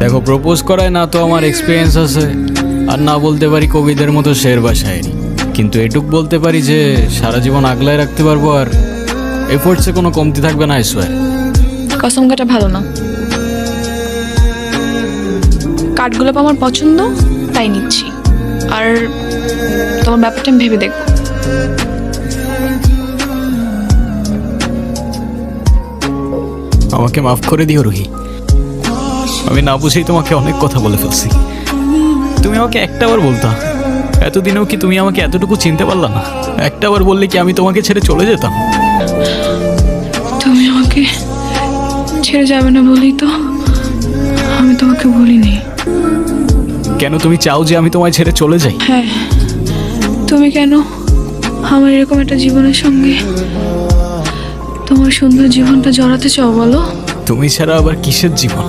দেখো, প্রপোজ করায় না তো আমার এক্সপিরিয়েন্স আছে, আর না বলতে পারি কবিদের মতো শের বা শায়েরি, কিন্তু এটুক বলতে পারি যে সারা জীবন আগলায় রাখতে পারবো, আর এফোর্টসে কোনো কমতি থাকবে না, আই সোয়ার। কসম কাটা ভালো না। কাঠগোলাপ আমার পছন্দ, তাই নিচ্ছি। আর তোমার ব্যাপারটা আমি ভেবে দেখবো। আমাকে মাফ করে দিও রুহি, আমি না বুঝেই তোমাকে অনেক কথা বলে ফেলছি। তুমি আমাকে একটাবার বলতা, এতদিনেও কি তুমি আমাকে এতটুকু চিনতে পারলা না? একটাবার বললে কি আমি তোমাকে ছেড়ে চলে যেতাম? তুমি আমাকে ছেড়ে যাবে না বলেই তো আমি তোমাকে বলিনি। কেন তুমি চাও যে আমি তোমায় ছেড়ে চলে যাই? হ্যাঁ, তুমি কেন আমার এরকম একটা জীবনের সঙ্গে তোমার সুন্দর জীবনটা জড়াতে চাও বলো? তুমি ছাড়া আবার কিসের জীবন?